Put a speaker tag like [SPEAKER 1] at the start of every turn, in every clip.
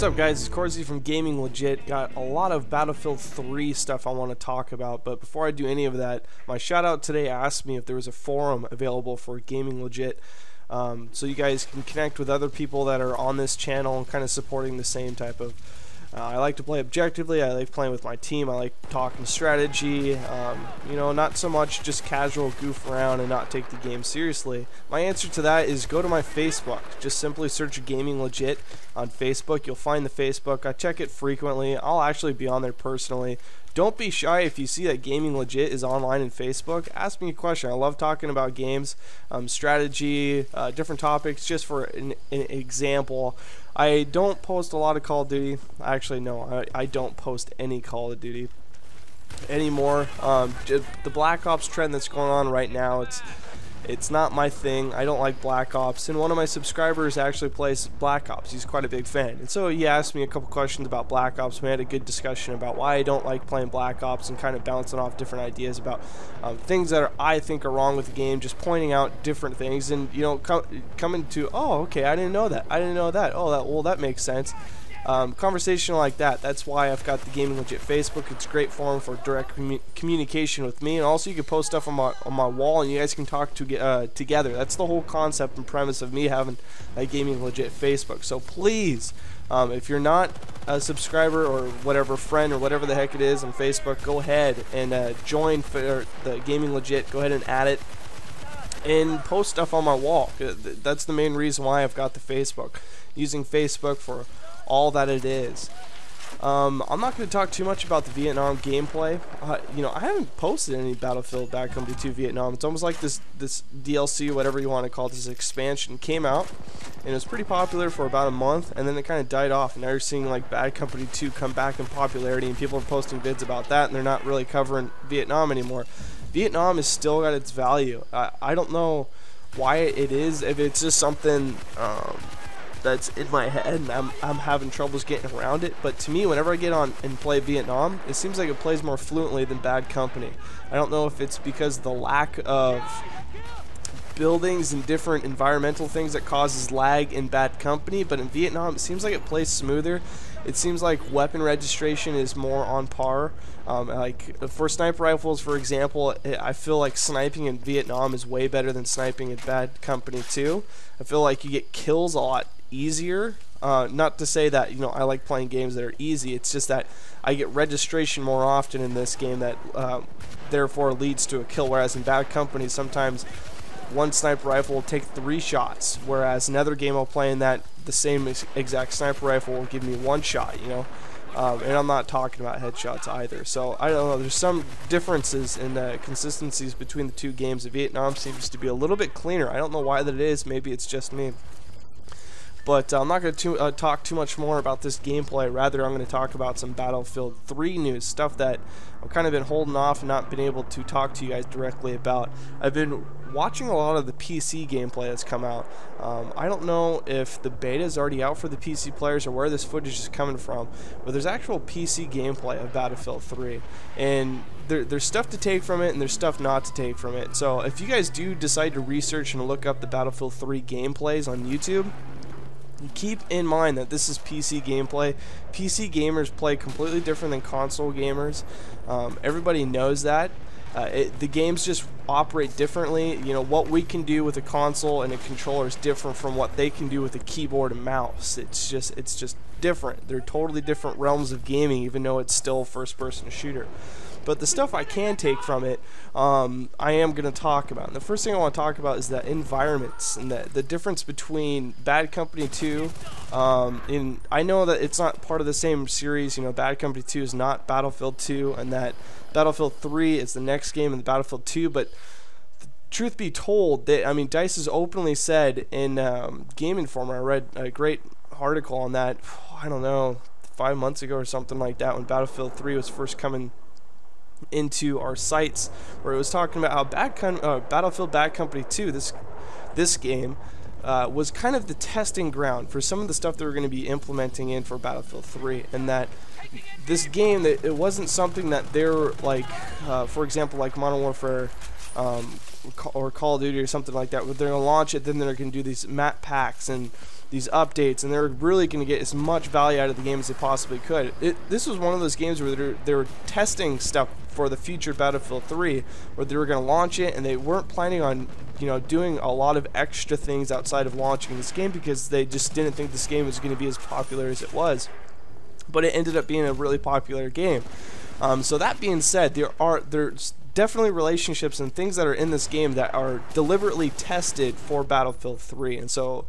[SPEAKER 1] up, guys? It's Corsi from Gaming Legit. Got a lot of Battlefield 3 stuff I want to talk about, but before I do any of that, my shout out today asked me if there was a forum available for Gaming Legit, so you guys can connect with other people that are on this channel and kind of supporting the same type of. I like to play objectively. I like playing with my team. I like talking strategy. You know, not so much just casual goof around and not take the game seriously. My answer to that is go to my Facebook. Just simply search Gaming Legit on Facebook. You'll find the Facebook. I check it frequently. I'll actually be on there personally. Don't be shy if you see that Gaming Legit is online in Facebook. Ask me a question. I love talking about games, strategy, different topics. Just for an example, I don't post a lot of Call of Duty. Actually, no, I don't post any Call of Duty anymore. The Black Ops trend that's going on right now, it's not my thing. I don't like Black Ops, and one of my subscribers actually plays Black Ops. He's quite a big fan, and so he asked me a couple questions about Black Ops. We had a good discussion about why I don't like playing Black Ops and kind of bouncing off different ideas about things that I think are wrong with the game, just pointing out different things, and you know, coming to, oh, okay, I didn't know that. I didn't know that. Oh, that makes sense. Conversation like that. That's why I've got the Gaming Legit Facebook. It's a great forum for direct communication with me, and also you can post stuff on my wall, and you guys can talk together. That's the whole concept and premise of me having a Gaming Legit Facebook. So please, if you're not a subscriber or whatever, friend or whatever the heck it is on Facebook, go ahead and join for the Gaming Legit. Go ahead and add it and post stuff on my wall. That's the main reason why I've got the Facebook. Using Facebook for all that it is. I'm not going to talk too much about the Vietnam gameplay. You know, I haven't posted any Battlefield Bad Company 2 Vietnam. It's almost like this DLC, whatever you want to call it, this expansion came out, and it was pretty popular for about a month, and then it kind of died off, and now you're seeing like Bad Company 2 come back in popularity, and people are posting vids about that, and they're not really covering Vietnam anymore. Vietnam has still got its value. I don't know why it is, if it's just something that's in my head and I'm having troubles getting around it, but to me, whenever I get on and play Vietnam, it seems like it plays more fluently than Bad Company. I don't know if it's because of the lack of buildings and different environmental things that causes lag in Bad Company, but in Vietnam it seems like it plays smoother. It seems like weapon registration is more on par. Like for sniper rifles, for example, I feel like sniping in Vietnam is way better than sniping in Bad Company 2. I feel like you get kills a lot easier. Not to say that, you know, I like playing games that are easy. It's just that I get registration more often in this game that therefore leads to a kill, whereas in Bad Company sometimes one sniper rifle will take 3 shots, whereas another game I'll play in that the same exact sniper rifle will give me 1 shot, you know. And I'm not talking about headshots either. So I don't know, there's some differences in consistencies between the two games. Vietnam seems to be a little bit cleaner. I don't know why that is. Maybe it's just me. But I'm not going to talk too much more about this gameplay. Rather, I'm going to talk about some Battlefield 3 news, stuff that I've kind of been holding off and not been able to talk to you guys directly about. I've been watching a lot of the PC gameplay that's come out. I don't know if the beta is already out for the PC players or where this footage is coming from, but there's actual PC gameplay of Battlefield 3. And there's stuff to take from it and there's stuff not to take from it. So if you guys do decide to research and look up the Battlefield 3 gameplays on YouTube, keep in mind that this is PC gameplay. PC gamers play completely different than console gamers. Everybody knows that. The games just operate differently. You know, what we can do with a console and a controller is different from what they can do with a keyboard and mouse. It's just different. They're totally different realms of gaming, even though it's still a first-person shooter. But the stuff I can take from it, I am going to talk about. And the first thing I want to talk about is the environments and the difference between Bad Company 2. I know that it's not part of the same series. You know, Bad Company 2 is not Battlefield 2, and that Battlefield 3 is the next game in the Battlefield 2. But truth be told, DICE has openly said in Game Informer, I read a great article on that, I don't know, 5 months ago or something like that, when Battlefield 3 was first coming into our sites, where it was talking about how Battlefield Bad Company 2, this game, was kind of the testing ground for some of the stuff they were going to be implementing in for Battlefield 3, and that this game, that it wasn't something that they're like, for example, like Modern Warfare or Call of Duty or something like that, where they're going to launch it, then they're going to do these map packs and these updates, and they're really going to get as much value out of the game as they possibly could. This was one of those games where they were testing stuff for the future Battlefield 3, where they were going to launch it, and they weren't planning on, you know, doing a lot of extra things outside of launching this game, because they just didn't think this game was going to be as popular as it was. But it ended up being a really popular game. So that being said, there's definitely relationships and things that are in this game that are deliberately tested for Battlefield 3, and so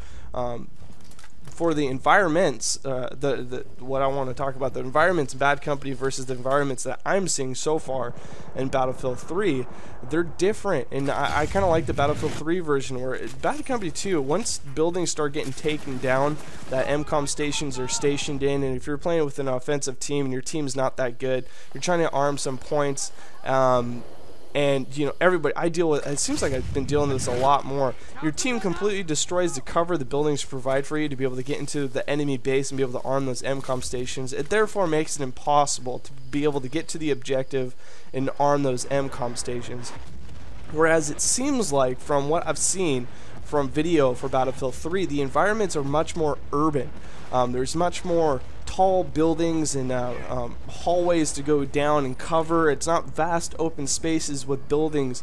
[SPEAKER 1] for the environments, what I want to talk about, the environments in Bad Company versus the environments that I'm seeing so far in Battlefield 3, they're different, and I kind of like the Battlefield 3 version, where Bad Company 2, once buildings start getting taken down, that MCOM stations are stationed in, and if you're playing with an offensive team and your team's not that good, you're trying to arm some points, and, you know, everybody, I deal with, it seems like I've been dealing with this a lot more. Your team completely destroys the cover the buildings provide for you to be able to get into the enemy base and be able to arm those MCOM stations. It therefore makes it impossible to be able to get to the objective and arm those MCOM stations. Whereas it seems like, from what I've seen from video for Battlefield 3, the environments are much more urban. There's much more tall buildings and hallways to go down and cover. It's not vast open spaces with buildings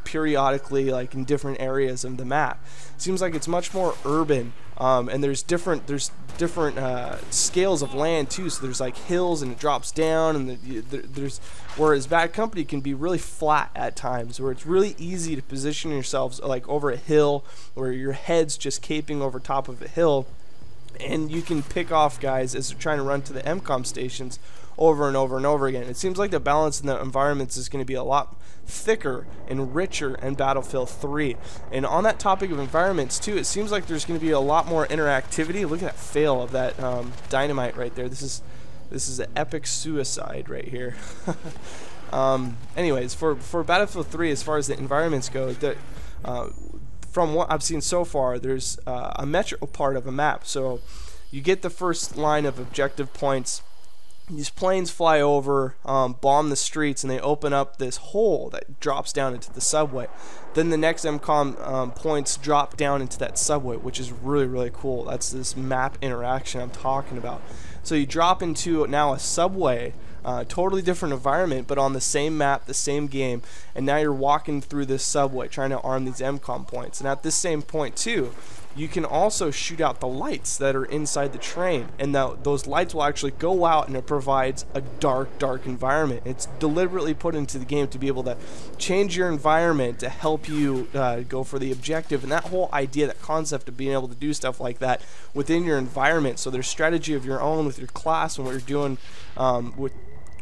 [SPEAKER 1] periodically, like in different areas of the map. It seems like it's much more urban, and there's different scales of land too. So there's like hills and it drops down, and there's, whereas Bad Company can be really flat at times, where it's really easy to position yourselves like over a hill, where your head's just caping over top of a hill, and you can pick off guys as they're trying to run to the MCOM stations over and over and over again. It seems like the balance in the environments is going to be a lot thicker and richer in Battlefield 3. And on that topic of environments too, it seems like there's going to be a lot more interactivity. Look at that fail of that dynamite right there. This is an epic suicide right here. Anyways, for Battlefield 3, as far as the environments go, from what I've seen so far, there's a metro part of a map. So you get the first line of objective points. These planes fly over, bomb the streets, and they open up this hole that drops down into the subway. Then the next MCOM points drop down into that subway, which is really, really cool. That's this map interaction I'm talking about. So you drop into now a subway, totally different environment, but on the same map, the same game, and now you're walking through this subway trying to arm these MCOM points. And at this same point too, you can also shoot out the lights that are inside the train, and those lights will actually go out, and it provides a dark environment. It's deliberately put into the game to be able to change your environment to help you go for the objective. And that whole idea, that concept of being able to do stuff like that within your environment, so there's strategy of your own with your class and what you're doing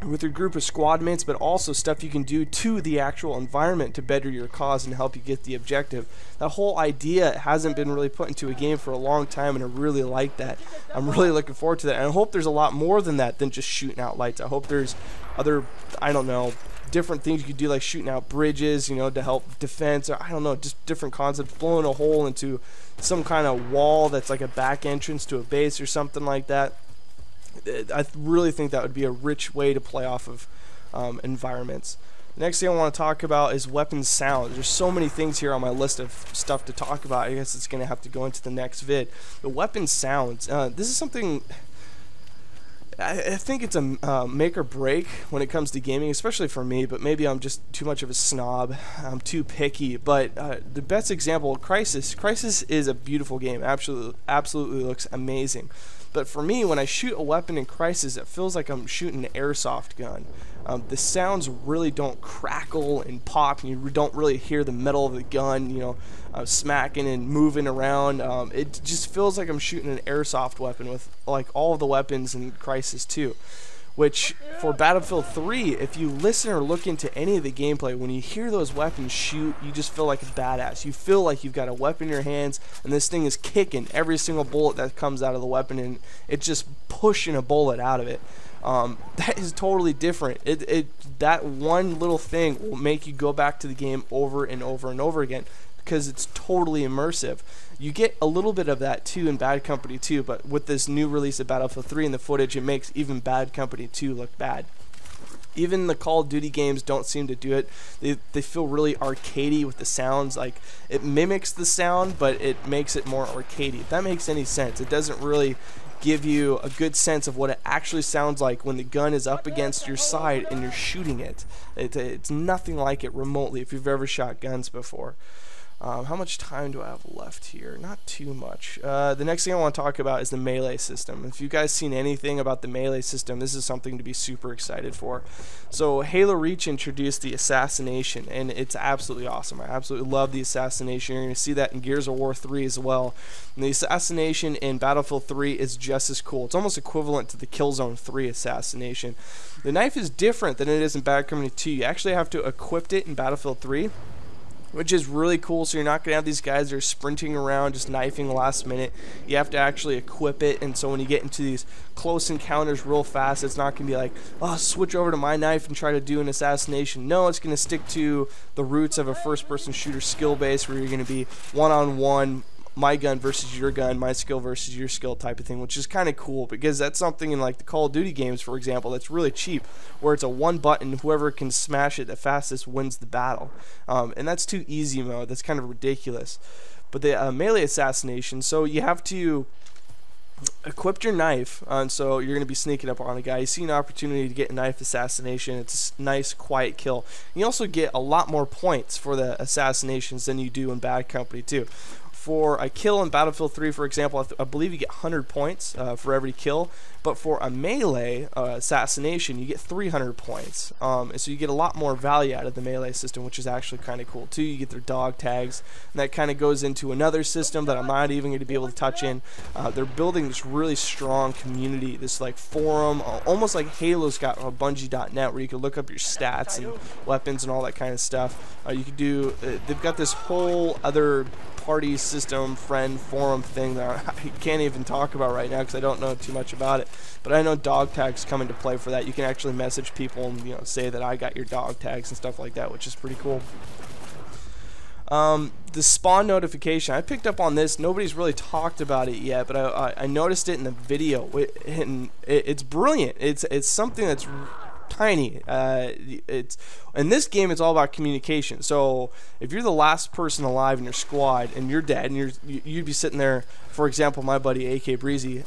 [SPEAKER 1] with your group of squad mates, but also stuff you can do to the actual environment to better your cause and help you get the objective. That whole idea hasn't been really put into a game for a long time, and I really like that. I'm really looking forward to that, and I hope there's a lot more than that than just shooting out lights. I hope there's other, I don't know, different things you could do, like shooting out bridges, you know, to help defense, or I don't know, just different concepts, blowing a hole into some kind of wall that's like a back entrance to a base or something like that. I really think that would be a rich way to play off of environments. The next thing I want to talk about is weapon sounds. There's so many things here on my list of stuff to talk about. I guess it's going to have to go into the next vid. The weapon sounds. This is something I think it's a make or break when it comes to gaming, especially for me, but maybe I'm just too much of a snob. I'm too picky. But the best example, Crysis. Crysis is a beautiful game. Absolutely looks amazing. But for me, when I shoot a weapon in Crysis, it feels like I'm shooting an airsoft gun. The sounds really don't crackle and pop, and you don't really hear the metal of the gun, you know, smacking and moving around. It just feels like I'm shooting an airsoft weapon with like all of the weapons in Crysis 2. Which, for Battlefield 3, if you listen or look into any of the gameplay, when you hear those weapons shoot, you just feel like a badass. You feel like you've got a weapon in your hands, and this thing is kicking every single bullet that comes out of the weapon, and it's just pushing a bullet out of it. That is totally different. That one little thing will make you go back to the game over and over and over again, because it's totally immersive. You get a little bit of that too in Bad Company 2, but with this new release of Battlefield 3 and the footage, it makes even Bad Company 2 look bad. Even the Call of Duty games don't seem to do it. They feel really arcadey with the sounds. Like, it mimics the sound, but it makes it more arcadey. If that makes any sense. It doesn't really give you a good sense of what it actually sounds like when the gun is up against your side and you're shooting it. It's nothing like it remotely if you've ever shot guns before. How much time do I have left here? Not too much. The next thing I want to talk about is the melee system. If you guys seen anything about the melee system, this is something to be super excited for. So Halo Reach introduced the assassination, and it's absolutely awesome. I absolutely love the assassination. You're going to see that in Gears of War 3 as well. And the assassination in Battlefield 3 is just as cool. It's almost equivalent to the Killzone 3 assassination. The knife is different than it is in Bad Company 2. You actually have to equip it in Battlefield 3, which is really cool. So you're not going to have these guys that are sprinting around just knifing last minute. You have to actually equip it, and so when you get into these close encounters real fast, it's not going to be like, oh, switch over to my knife and try to do an assassination. No, it's going to stick to the roots of a first-person shooter skill base, where you're going to be one-on-one, my gun versus your gun, my skill versus your skill type of thing, which is kind of cool, because that's something in like the Call of Duty games, for example, that's really cheap, where it's a one button, whoever can smash it the fastest wins the battle. And that's too easy mode. That's kind of ridiculous. But the melee assassination, so you have to equip your knife, and so you're going to be sneaking up on a guy. You see an opportunity to get a knife assassination. It's a nice quiet kill. You also get a lot more points for the assassinations than you do in Bad Company 2. For a kill in Battlefield 3, for example, I believe you get 100 points for every kill, but for a melee assassination, you get 300 points. And so you get a lot more value out of the melee system, which is actually kind of cool too. You get their dog tags, and that kind of goes into another system that I'm not even going to be able to touch in. They're building this really strong community, this like forum, almost like Halo's got a Bungie.net, where you can look up your stats and weapons and all that kind of stuff. You could do, they've got this whole other party system, friend, forum thing that I can't even talk about right now because I don't know too much about it. But I know dog tags come into play for that. You can actually message people and, you know, say that I got your dog tags and stuff like that, which is pretty cool. The spawn notification, I picked up on this. Nobody's really talked about it yet, but I noticed it in the video, and it's brilliant. It's something that's tiny. In this game, it's all about communication. So if you're the last person alive in your squad and you're dead, and you'd be sitting there, for example, my buddy AK Breezy,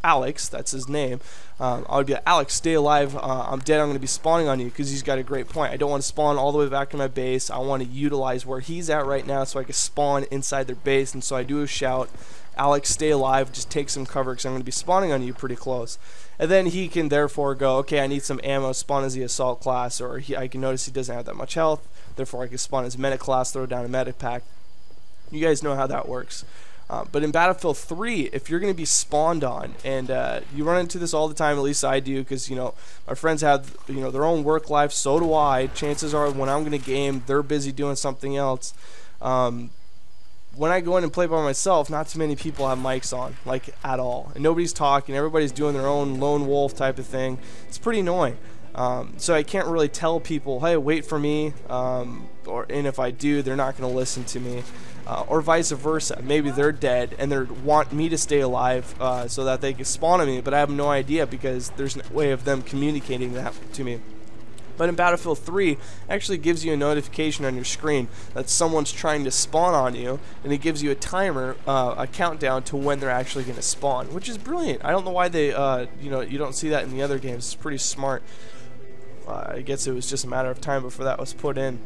[SPEAKER 1] Alex, that's his name, I would be like, Alex, stay alive, I'm dead, I'm going to be spawning on you, because he's got a great point. I don't want to spawn all the way back to my base. I want to utilize where he's at right now so I can spawn inside their base. And so I do a shout, Alex, stay alive, just take some cover because I'm going to be spawning on you pretty close. And then he can therefore go, okay, I need some ammo, spawn as the assault class, or I can notice he doesn't have that much health, therefore I can spawn as medic class, throw down a medic pack. You guys know how that works. But in Battlefield 3, if you're going to be spawned on, and you run into this all the time, at least I do, because, you know, my friends have, you know, their own work life, so do I. Chances are when I'm going to game, they're busy doing something else. When I go in and play by myself, not too many people have mics on, like, at all. And nobody's talking, everybody's doing their own lone wolf type of thing. It's pretty annoying. So I can't really tell people, hey, wait for me, and if I do, they're not going to listen to me. Or vice versa. Maybe they're dead and they want me to stay alive so that they can spawn on me, but I have no idea because there's no way of them communicating that to me. But in Battlefield 3, it actually gives you a notification on your screen that someone's trying to spawn on you, and it gives you a timer, a countdown to when they're actually going to spawn, which is brilliant. I don't know why they, you know, you don't see that in the other games. It's pretty smart. I guess it was just a matter of time before that was put in.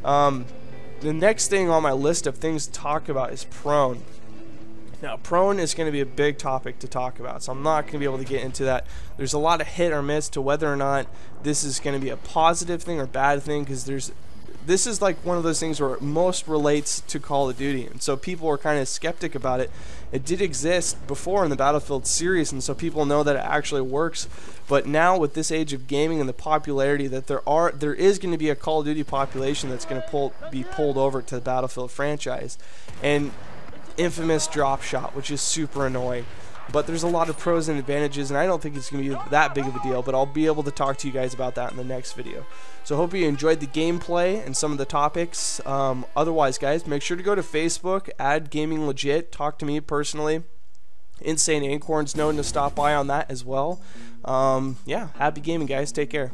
[SPEAKER 1] The next thing on my list of things to talk about is prone. Now, prone is going to be a big topic to talk about, so I'm not going to be able to get into that. There's a lot of hit or miss to whether or not this is going to be a positive thing or bad thing, because this is like one of those things where it most relates to Call of Duty, and so people are kind of skeptic about it. It did exist before in the Battlefield series, and so people know that it actually works. But now with this age of gaming and the popularity that there is going to be a Call of Duty population that's going to be pulled over to the Battlefield franchise, and infamous drop shot, which is super annoying. But there's a lot of pros and advantages, and I don't think it's going to be that big of a deal, but I'll be able to talk to you guys about that in the next video. So I hope you enjoyed the gameplay and some of the topics. Otherwise, guys, make sure to go to Facebook, add Gaming Legit, talk to me personally. Insane Acorns known to stop by on that as well. Yeah, happy gaming, guys. Take care.